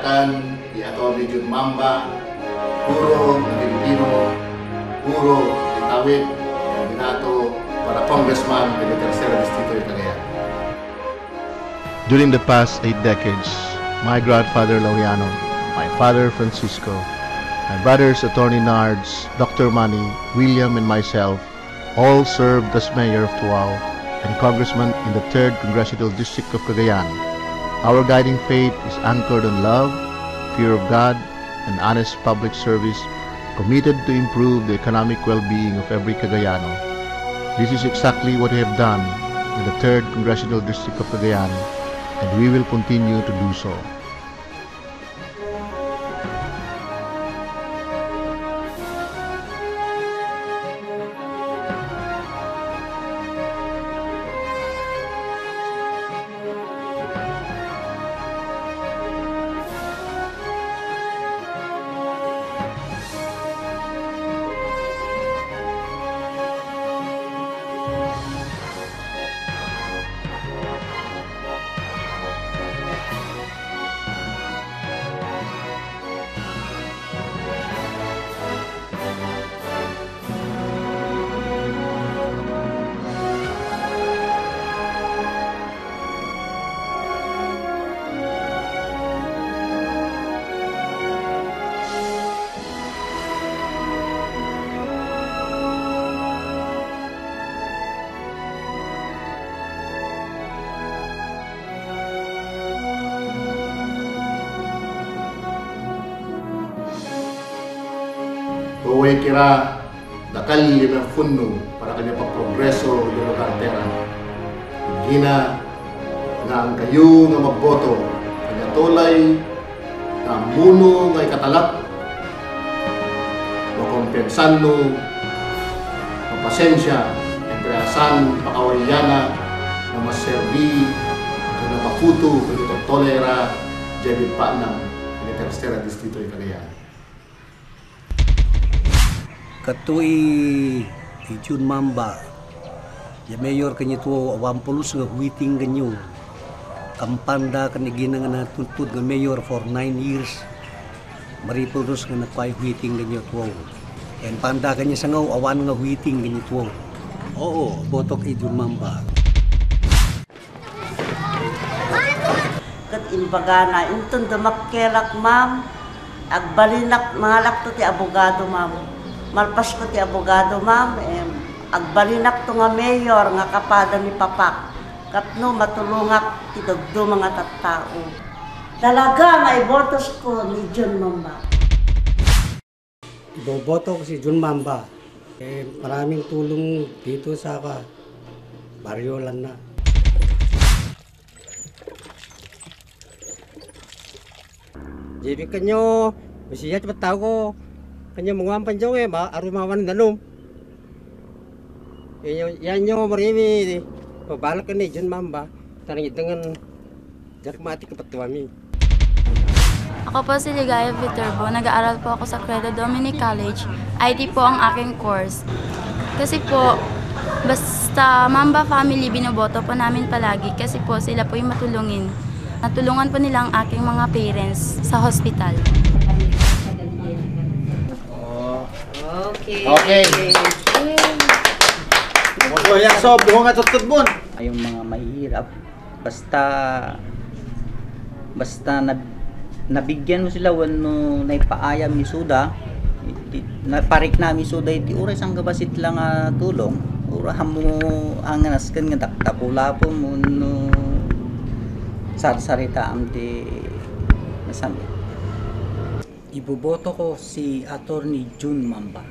Kabataan, ni Atty. Jun Mamba, Guro ng Pilipino, Guro ng Tawid, kandidato para Congressman ng Tercera Distrito ng Cagayan. During the past 8 decades, my grandfather Laureano, my father Francisco, my brothers Atty. Nards, Dr. Manny, William, and myself all served as mayor of Tuao and congressman in the 3rd Congressional District of Cagayan. Our guiding faith is anchored on love, fear of God, and honest public service, committed to improve the economic well-being of every Cagayano. This is exactly what we have done in the 3rd Congressional District of Cagayan, and we will continue to do so. Huwag kira dakal lima fundo para kanya pagprogreso yung kartera. Gina nga ang kayo nga magboto kanya tulay na muno nga ikatalak makompensando mapasensya empreasan pakawayana na maserbi na maputo kanya tolera jabi pa ng Tercera Distrito ng Cagayan. Katui Jun Mamba, ya mayor kanyo tuwa awampulus nga huiting kanyo. Kampanda kanigina nga natuntut nga mayor for 9 years. Maripulus nga napay huiting kanyo tuwa. And panda kanyo sangaw awan nga huiting kanyo tuwa. Oo, botok Jun Mamba. Kat inbagana, intun damakkelak ma'am, agbalinak mahalak to ti abogado ma'am. Malpas ko ti abogado, ma'am. Agbalinak to nga mayor nga kapada ni Papak. Katno matulungak ti dagdo mga tattao. Talaga may botos ko ni Jun Mamba. Iboboto ko si Jun Mamba. Maraming tulong dito sa baryo lang na. Jadi kanyo, masih cepat tahu ko. Kanya mga panjang arumawan danom. Yan nyo marimi. Pabalak ka ni Jun Mamba. Tanang dengan jarak mati kapatuami. Ako po si Ligaya Viterbo. Nag-aaral po ako sa Creda Dominic College. IT po ang aking course. Kasi po, basta Mamba family binoboto po namin palagi. Kasi po sila po yung matulungin. Natulungan po nila ang aking mga parents sa hospital. Okay. Moto yang so buhong at tutbon. Yung mga mahihirap basta nabigyan mo sila wano naipaayam ni Suda parik na mi Suda iti oras ang gabasit lang tulong urahan mo ang nasken nga tapula po mo no sarsarita am ti nasami. Iboboto ko si Atty. Jun Mamba.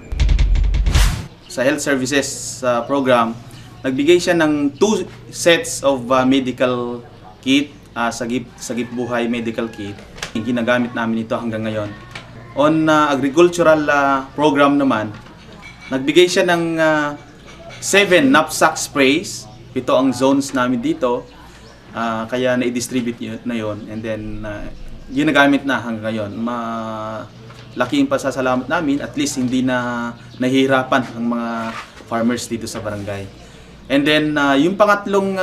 Sa health services program, nagbigay siya ng 2 sets of medical kit, Sagip Buhay medical kit. Ginagamit namin ito hanggang ngayon. On agricultural program naman, nagbigay siya ng 7 knapsack sprays. 7 ang zones namin dito, kaya na-distribute na yon. And then, ginagamit na hanggang ngayon. Laking pasasalamat namin, at least hindi na nahihirapan ang mga farmers dito sa barangay. And then yung pangatlong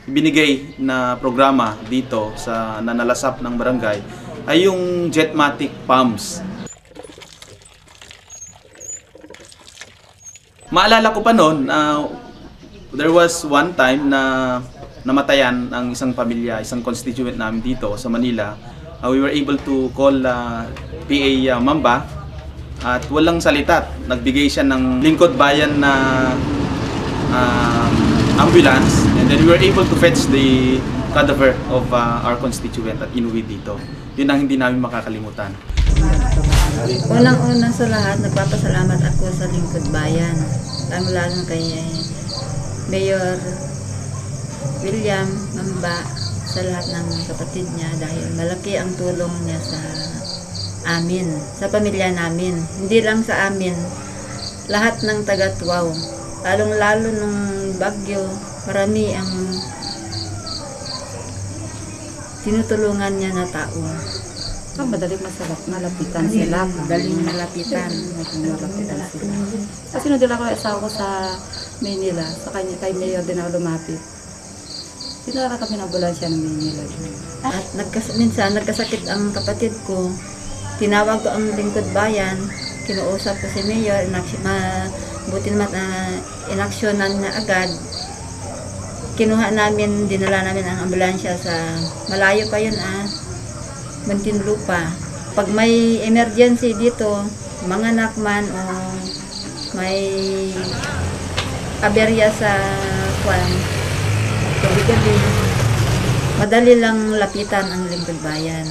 binigay na programa dito sa nanalasap ng barangay ay yung Jetmatic pumps. Maalala ko pa noon, there was one time na namatayan ang isang pamilya, isang constituent namin dito sa Manila. We were able to call PA Mamba at walang salita. Nagbigay siya ng lingkod bayan na ambulance, and then we were able to fetch the cadaver of our constituent at inuwi dito. Yun ang hindi namin makakalimutan. Unang-unang sa lahat, nagpapasalamat ako sa Lingkod Bayan. Lalo kay Mayor William Mamba sa lahat ng kapatid niya dahil malaki ang tulong niya sa amin, sa pamilya namin. Hindi lang sa amin, lahat ng taga-Tuaw. Lalong-lalo nung bagyo, marami ang tinutulungan niya na tao. Madaling malapitan sila. Madaling malapitan. Malapitan sila. Kasi nung din ako asawa ko sa Manila, sa kanya, kay Mayor din ako lumapit. Pinara kami ng ambulansya ng Manila. At minsan nagkasakit ang kapatid ko. Tinawag ko ang Lingkod Bayan. Kinuusap ko si Mayor. Buti naman inaksyonan na agad. Kinuha namin, dinala namin ang ambulansya sa malayo pa yun Muntinlupa. Pag may emergency dito, mga nakman o may aberya sa gabi-gabi, madali lang lapitan ang Lingkod Bayan.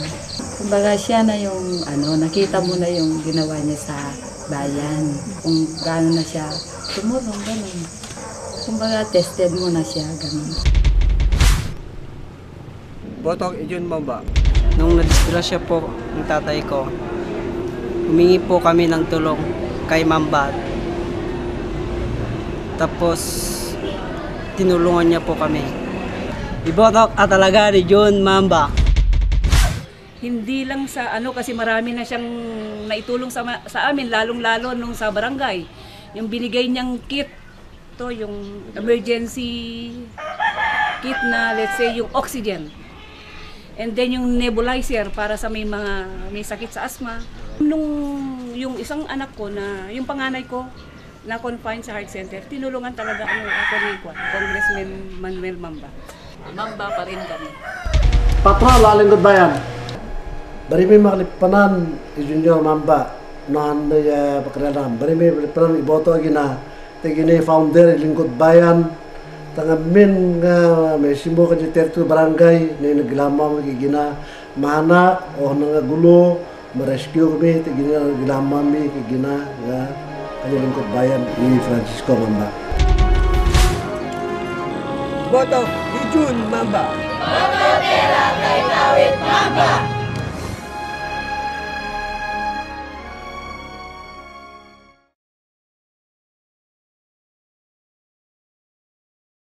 Kumbaga siya na yung, nakita mo na yung ginawa niya sa bayan. Kung gaano na siya tumulong, gano'n. Kumbaga tested mo na siya, gano'n. Botong Jun Mamba. Nung nadisgrasya po ng tatay ko, humingi po kami ng tulong kay Mamba. Tapos, tinulungan niya po kami. Ibotok at talaga ni Jun Mamba. Hindi lang sa kasi marami na siyang naitulong sa amin, lalong-lalo nung sa barangay. Yung binigay niyang kit, to yung emergency kit na let's say yung oxygen. And then yung nebulizer para sa may sakit sa asthma. Nung yung isang anak ko yung panganay ko na confined sa heart center, tinulungan talaga ako ni Congressman Manuel Mamba. Mamba pa rin kami. Patron, Lingkod Bayan. Bari may makalipanan Junior Mamba noon na pakilalam. Bari may makalipanan iboto gina tigini founder Lingkod Bayan. Tangamin nga may simo ka dito barangay na naglama magigina mana o nangagulo ma-rescue kami tigini naglama mi kigina nga kanya Lingkod Bayan ni Francisco Mamba. Boto ni Jun Mamba. Boto pera kay Tawid Mamba.